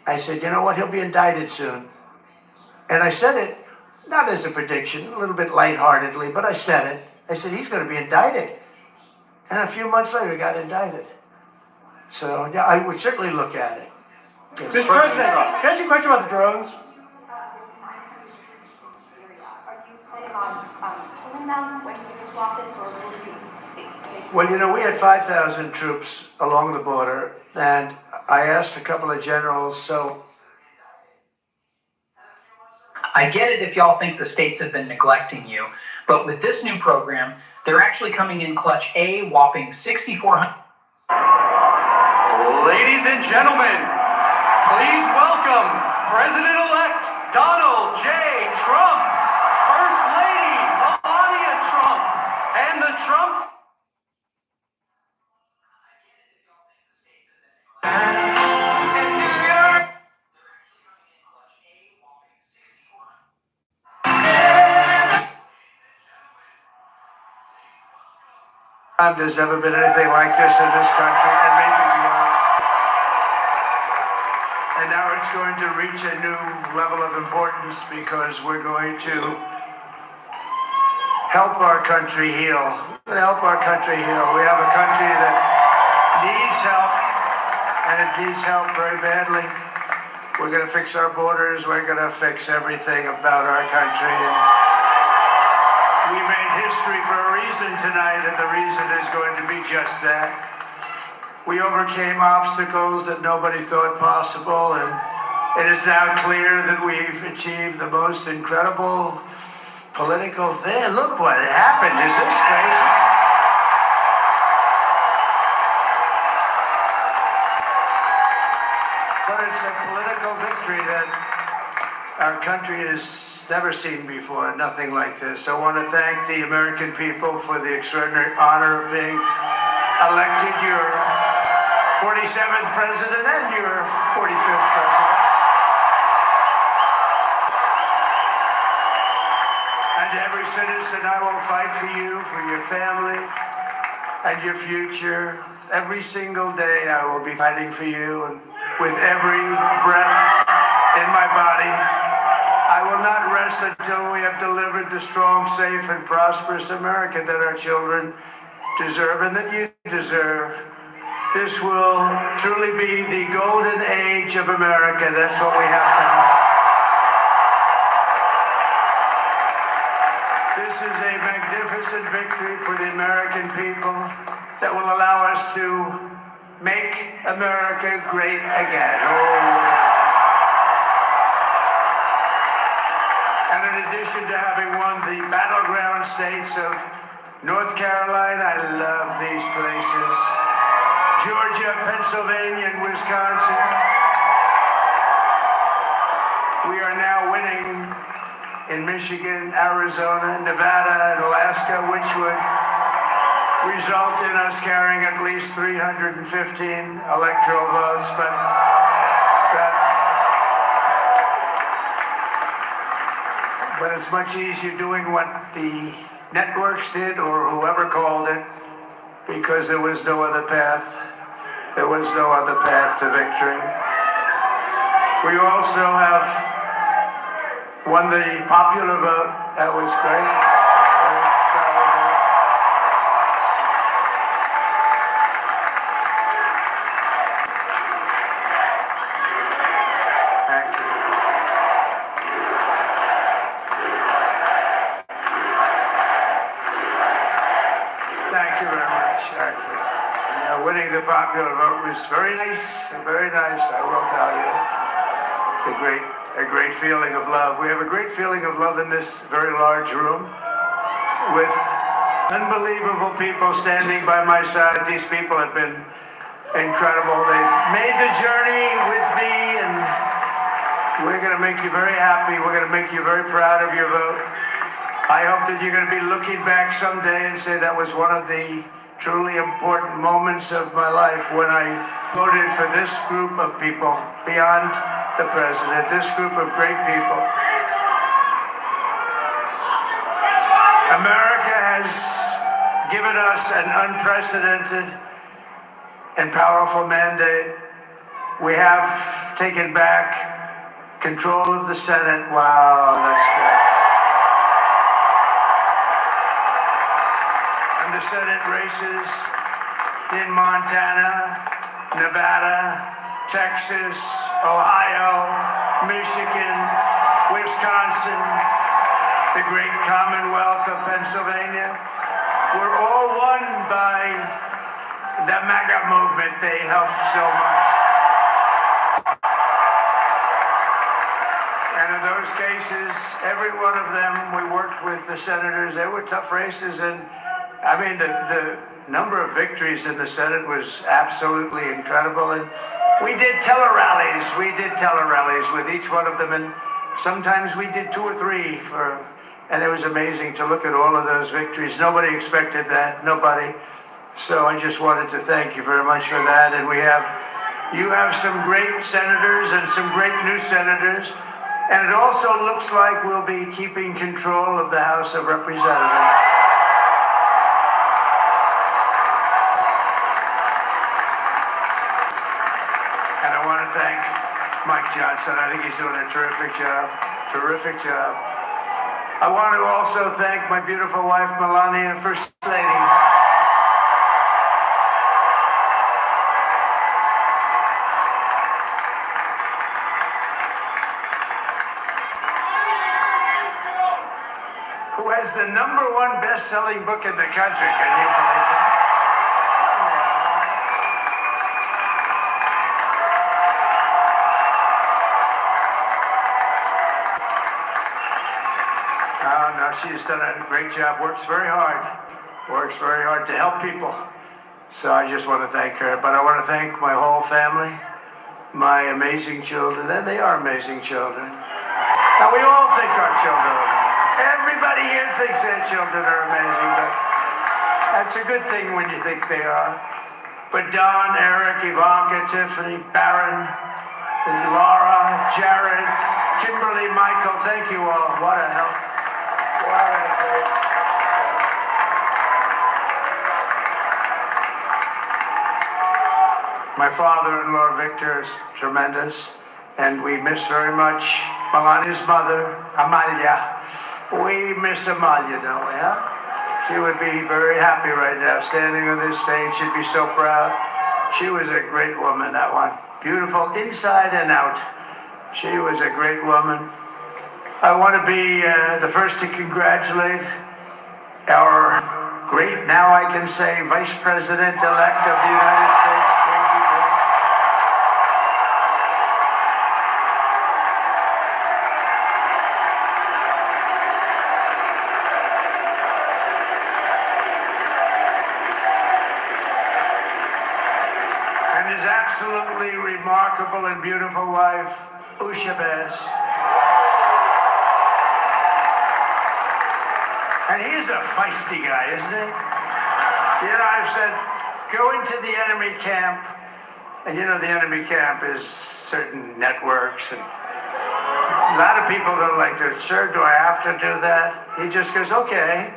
I said, you know what, he'll be indicted soon. And I said it, not as a prediction, a little bit lightheartedly, but I said it. I said, he's going to be indicted. And a few months later, he got indicted. So, yeah, I would certainly look at it. Yes. Mr. President, can I ask you a question about the drones? Pulling them when you get to office, or will you be? Well, you know, we had 5,000 troops along the border, and I asked a couple of generals, so... I get it if y'all think the states have been neglecting you, but with this new program, they're actually coming in clutch a whopping 6,400. Ladies and gentlemen, please welcome President-elect Donald J. Trump, First Lady Melania Trump, and the Trump... There's never been anything like this in this country, and maybe beyond. And now it's going to reach a new level of importance because we're going to help our country heal. We're going to help our country heal. We have a country that needs help, and it needs help very badly. We're going to fix our borders. We're going to fix everything about our country. And we made history for a reason tonight, and the reason is going to be just that. We overcame obstacles that nobody thought possible, and it is now clear that we've achieved the most incredible political thing. Look what happened. Is this crazy? it's a political victory that our country has never seen before, nothing like this. I want to thank the American people for the extraordinary honor of being elected your 47th president and your 45th president. And to every citizen, I will fight for you, for your family, and your future. Every single day I will be fighting for you, and with every breath in my body, I will not rest until we have delivered the strong, safe, and prosperous America that our children deserve and that you deserve. This will truly be the golden age of America. That's what we have to have. This is a magnificent victory for the American people that will allow us to make America great again. And in addition to having won the battleground states of North Carolina, I love these places, Georgia, Pennsylvania, and Wisconsin, we are now winning in Michigan, Arizona, Nevada, and Alaska, which would result in us carrying at least 315 electoral votes, but it's much easier doing what the networks did or whoever called it, because there was no other path. There was no other path to victory. We also have won the popular vote. That was great. Thank you very much. Thank you. Winning the popular vote was very nice, I will tell you. It's a great feeling of love. We have a great feeling of love in this very large room with unbelievable people standing by my side. These people have been incredible. They've made the journey with me, and we're going to make you very happy. We're going to make you very proud of your vote. I hope that you're going to be looking back someday and say that was one of the truly important moments of my life when I voted for this group of people beyond the president, this group of great people. America has given us an unprecedented and powerful mandate. We have taken back control of the Senate. Wow, that's good. The Senate races in Montana, Nevada, Texas, Ohio, Michigan, Wisconsin, the great Commonwealth of Pennsylvania, were all won by the MAGA movement. They helped so much. And in those cases, every one of them, we worked with the senators. They were tough races, and I mean, the number of victories in the Senate was absolutely incredible. And we did tele-rallies. With each one of them. And sometimes we did 2 or 3 and it was amazing to look at all of those victories. Nobody expected that, nobody. So I just wanted to thank you very much for that. And you have some great senators and some great new senators. And it also looks like we'll be keeping control of the House of Representatives. And I want to thank Mike Johnson. I think he's doing a terrific job. I want to also thank my beautiful wife, Melania, First Lady. Who has the #1 best-selling book in the country. Can you believe that? No, she's done a great job, works very hard to help people. So I just want to thank her, but I want to thank my whole family. my amazing children, and they are amazing children. And we all think our children are amazing. Everybody here thinks their children are amazing, but that's a good thing when you think they are. But Don, Eric, Ivanka, Tiffany, Barron, Laura, Jared, Kimberly, Michael, thank you all. What a help. What a great. My father-in-law, Victor, is tremendous, and we miss very much Melania's mother, Amalia. We miss Amalia, don't we, huh? She would be very happy right now, standing on this stage. She'd be so proud. She was a great woman, that one. Beautiful inside and out. She was a great woman. I want to be the first to congratulate our great, now I can say, Vice President-elect of the United States. And his absolutely remarkable and beautiful wife, Usha Bez. And he's a feisty guy, isn't he? You know, I've said, go into the enemy camp, and you know the enemy camp is certain networks, and a lot of people don't like to, sir, do I have to do that? He just goes, okay,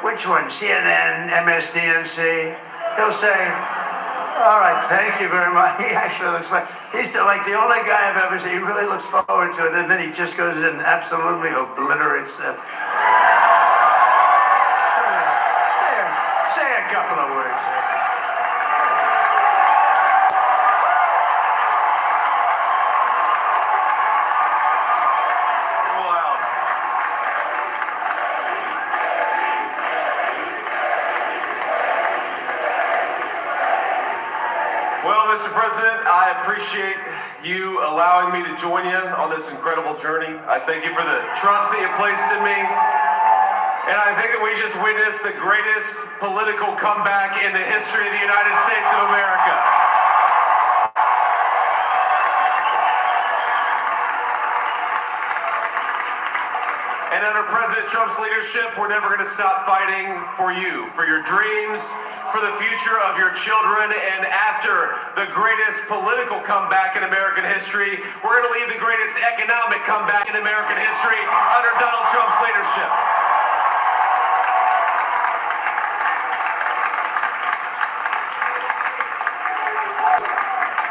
which one, CNN, MSDNC? He'll say, all right, thank you very much. He actually looks like, he's like the only guy I've ever seen, he really looks forward to it, and then he just goes and absolutely obliterates them. Say a couple of words. Well, Mr. President, I appreciate you allowing me to join you on this incredible journey. I thank you for the trust that you placed in me. And I think that we just witnessed the greatest political comeback in the history of the United States of America. And under President Trump's leadership, we're never going to stop fighting for you, for your dreams, for the future of your children. And after the greatest political comeback in American history, we're going to lead the greatest economic comeback in American history under Donald Trump's leadership.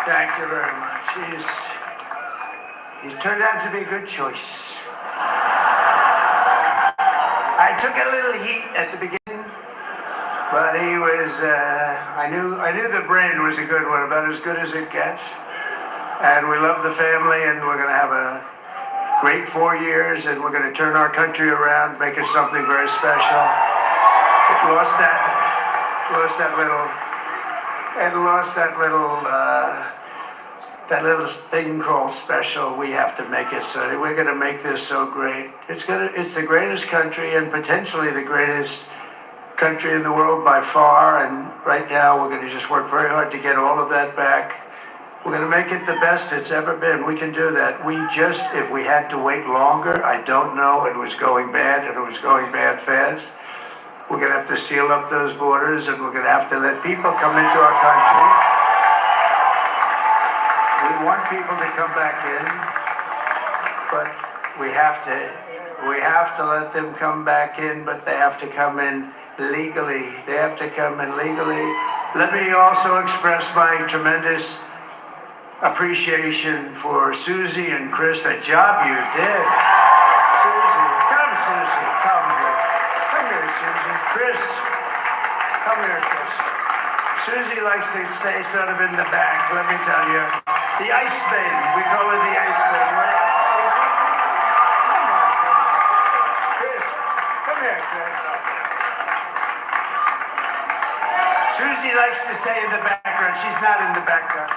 Thank you very much. He's turned out to be a good choice. I took a little heat at the beginning, but he was, I knew the brain was a good one, about as good as it gets. And we love the family, and we're going to have a great 4 years, and we're going to turn our country around, make it something very special. It lost that little thing called special. We have to make it so we're going to make this so great. It's the greatest country and potentially the greatest country in the world by far. And right now we're going to just work very hard to get all of that back. We're going to make it the best it's ever been. We can do that. If we had to wait longer, I don't know. It was going bad, and it was going bad fast. We're going to have to seal up those borders, and we're going to have to let people come into our country. We want people to come back in, but we have to let them come back in, but they have to come in legally. They have to come in legally. Let me also express my tremendous appreciation for Susie and Chris, the job you did. Susie, come here. Come here, Susie. Chris, come here, Chris. Susie likes to stay sort of in the back, let me tell you. The ice maiden, we call her the ice maiden, right? Chris, come here, Chris. Susie likes to stay in the background. She's not in the background.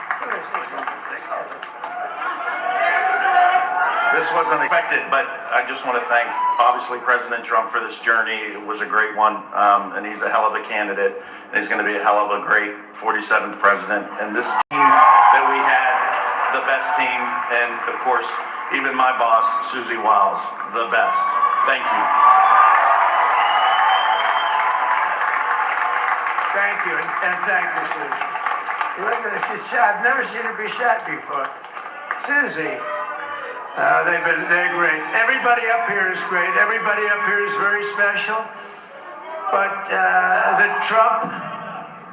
This wasn't expected, but I just want to thank, obviously, President Trump for this journey. It was a great one, and he's a hell of a candidate. And he's going to be a hell of a great 47th president. And this team that we had the best team, and of course, even my boss, Susie Wiles, the best. Thank you. Thank you, and thank you, Susie. Look at her, she's shot. I've never seen her be shot before. Susie, they're great. Everybody up here is great. Everybody up here is very special. But the Trump,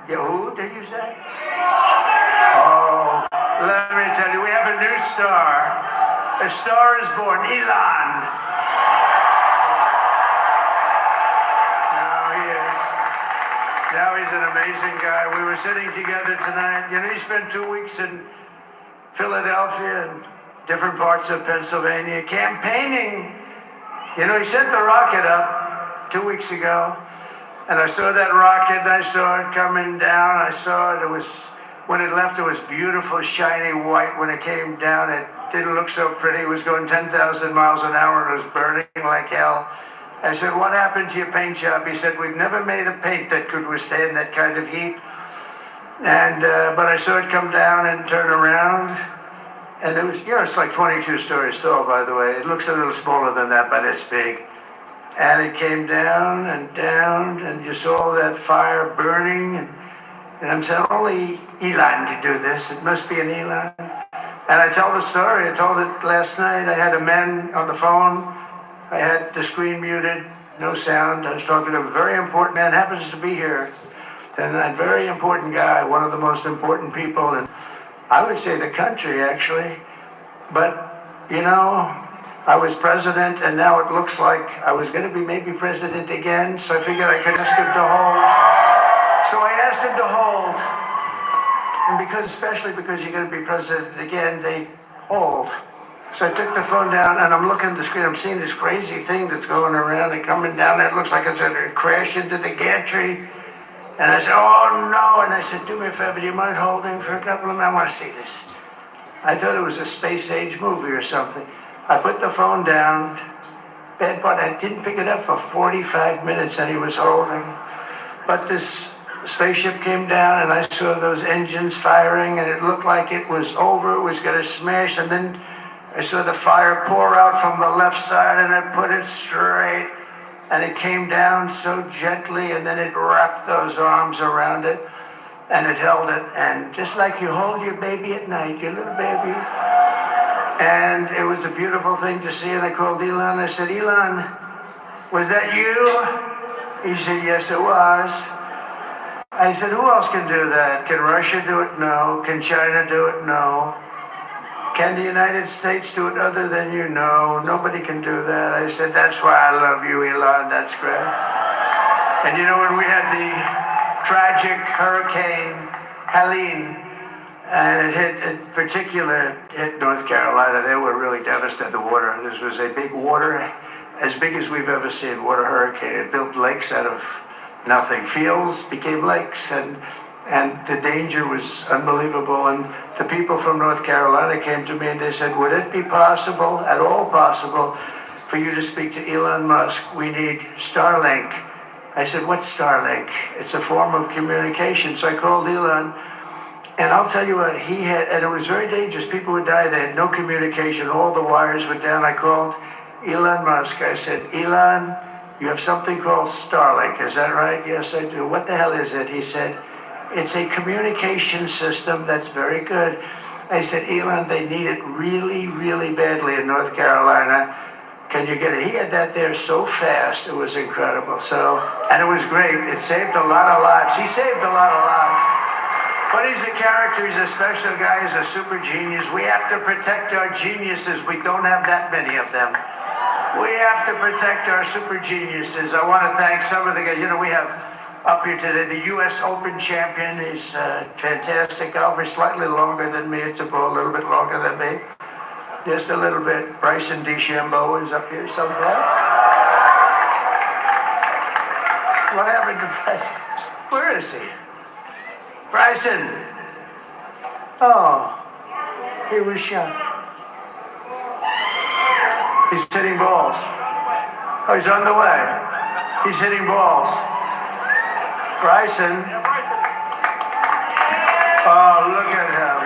who did you say? Oh, let me tell you, we have a new star. A star is born, Elon. Now he is. Now he's an amazing guy. We were sitting together tonight. You know, he spent 2 weeks in Philadelphia and different parts of Pennsylvania campaigning. You know, he sent the rocket up 2 weeks ago, and I saw that rocket, and I saw it coming down. I saw it. When it left, it was beautiful, shiny white. When it came down, it didn't look so pretty. It was going 10,000 miles an hour, and it was burning like hell. I said, what happened to your paint job? He said, we've never made a paint that could withstand that kind of heat. And but I saw it come down and turn around. And it was, you know, it's like 22 stories tall, by the way. It looks a little smaller than that, but it's big. And it came down, and you saw that fire burning. And I'm saying, only Elon can do this. It must be an Elon. And I tell the story. I told it last night. I had a man on the phone. I had the screen muted, no sound. I was talking to a very important man, happens to be here. And that very important guy, one of the most important people in, I would say, the country, actually. But, you know, I was president, and now it looks like I was going to be maybe president again, so I figured I could ask him to hold. So I asked him to hold. And especially because you're going to be president again, they hold. So I took the phone down, and I'm looking at the screen. I'm seeing this crazy thing that's going around and coming down. It looks like it's going to crash into the gantry. And I said, oh, no. And I said, do me a favor. Do you mind holding for a couple of minutes? I want to see this. I thought it was a space-age movie or something. I put the phone down. Bad part, I didn't pick it up for 45 minutes, and he was holding. But this spaceship came down, and I saw those engines firing, and it looked like it was over. It was going to smash, and then I saw the fire pour out from the left side, and I put it straight, and it came down so gently, and then it wrapped those arms around it, and it held it, and just like you hold your baby at night, your little baby. And it was a beautiful thing to see, and I called Elon. I said, Elon, was that you? He said, yes, it was. I said, who else can do that? Can Russia do it? No. Can China do it? No. Can the United States do it other than you? No, nobody can do that. I said, that's why I love you, Elon. That's great. And you know, when we had the tragic Hurricane Helene, and in particular hit North Carolina, they were really devastated. The water, this was a big water, as big as we've ever seen, water hurricane. It built lakes out of nothing. Fields became lakes, and the danger was unbelievable. And the people from North Carolina came to me and they said, would it be possible, at all possible, for you to speak to Elon Musk? We need Starlink. I said, what's Starlink? It's a form of communication. So I called Elon, and I'll tell you what, he had, and it was very dangerous. People would die. They had no communication. All the wires were down. I called Elon Musk. I said, Elon, you have something called Starlink. Is that right? Yes, I do. What the hell is it? He said, it's a communication system that's very good. I said, Elon, they need it really, really badly in North Carolina. Can you get it? He had that there so fast. It was incredible. So, and it was great. It saved a lot of lives. He saved a lot of lives. But he's a character. He's a special guy. He's a super genius. We have to protect our geniuses. We don't have that many of them. We have to protect our super geniuses. I want to thank some of the guys. You know, we have up here today the U.S. Open champion. He's fantastic golfer, slightly longer than me. It's a little bit longer than me. Just a little bit. Bryson DeChambeau is up here someplace. What happened to Bryson? Where is he? Bryson. Oh, he was shot. He's hitting balls. Oh, he's on the way. He's hitting balls. Bryson. Oh, look at him.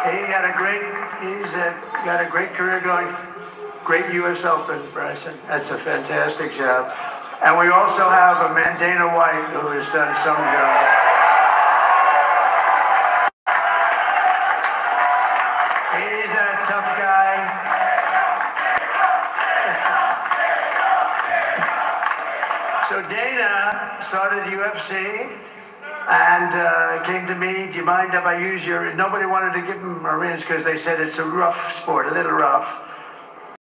He's got a great career going. Great U.S. Open, Bryson. That's a fantastic job. And we also have a man, Dana White, who has done some job. He's a tough guy. So Dana started UFC and came to me, do you mind if I use your, nobody wanted to give him a rinse because they said it's a rough sport, a little rough.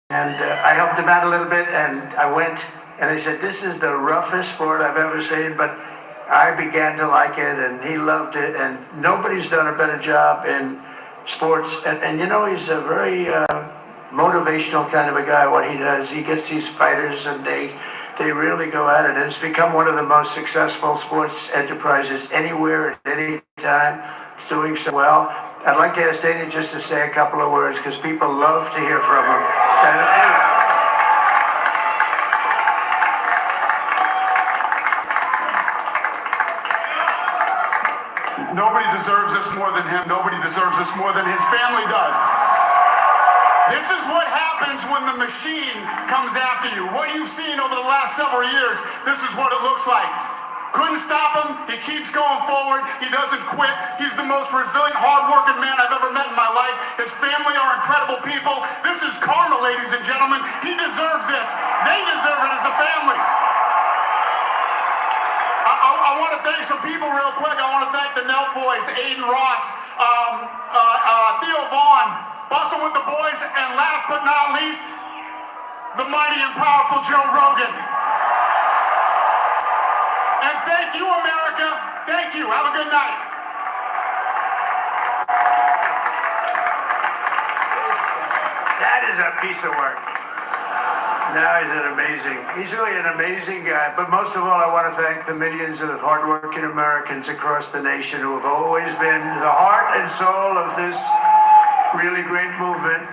And I helped him out a little bit, and I went, and I said, this is the roughest sport I've ever seen, but I began to like it, and he loved it, and nobody's done a better job in sports. And you know, he's a very motivational kind of a guy, what he does. He gets these fighters, and they really go at it, and it's become one of the most successful sports enterprises anywhere at any time. It's doing so well. I'd like to ask Dana just to say a couple of words, because people love to hear from him. Nobody deserves this more than him. Nobody deserves this more than his family does. This is what happens when the machine comes after you. What you've seen over the last several years, this is what it looks like. Couldn't stop him. He keeps going forward. He doesn't quit. He's the most resilient, hard-working man I've ever met in my life. His family are incredible people. This is karma, ladies and gentlemen. He deserves this. They deserve it as a family. I want to thank some people real quick. I want to thank the Nelt boys, Aiden Ross, Theo Vaughn, Bustle with the boys, and last but not least, the mighty and powerful Joe Rogan. And thank you, America. Thank you. Have a good night. That is a piece of work. No, he's really an amazing guy. But most of all, I want to thank the millions of hardworking Americans across the nation who have always been the heart and soul of this really great movement.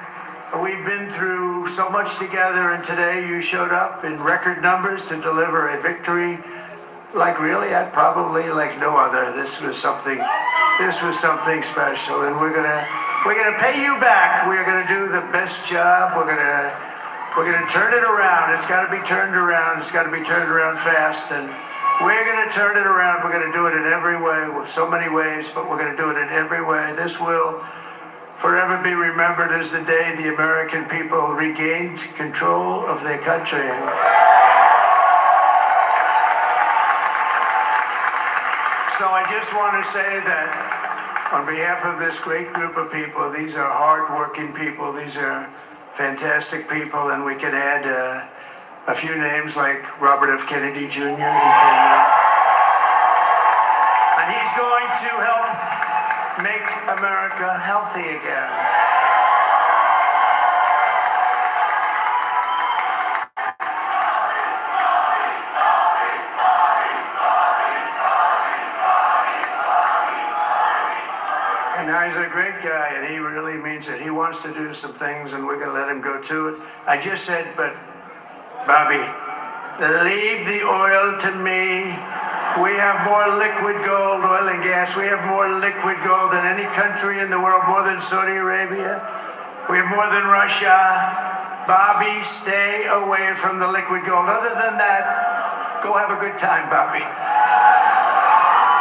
We've been through so much together, and today you showed up in record numbers to deliver a victory like really, probably like no other. This was something special, and we're gonna pay you back. We're gonna do the best job. We're gonna turn it around. It's got to be turned around. It's got to be turned around fast, and we're gonna turn it around. We're gonna do it in every way, with so many ways, but we're gonna do it in every way. This will forever be remembered as the day the American people regained control of their country. So I just want to say that on behalf of this great group of people, these are hard-working people, these are fantastic people, and we can add a few names like Robert F. Kennedy Jr. And he's going to help make America healthy again. Now he's a great guy, and he really means it. He wants to do some things, and we're going to let him go to it. I just said, but Bobby, leave the oil to me. We have more liquid gold, oil and gas. We have more liquid gold than any country in the world, more than Saudi Arabia. We have more than Russia. Bobby, stay away from the liquid gold. Other than that, go have a good time, Bobby.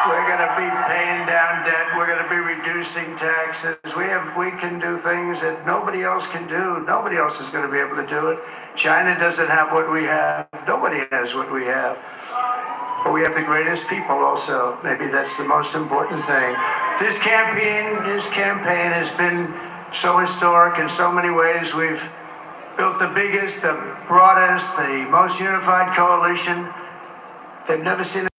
We're going to be paying down debt. We're going to be reducing taxes. We can do things that nobody else can do. Nobody else is going to be able to do it. China doesn't have what we have. Nobody has what we have. But we have the greatest people also. Maybe that's the most important thing. This campaign has been so historic in so many ways. We've built the biggest, the broadest, the most unified coalition. They've never seen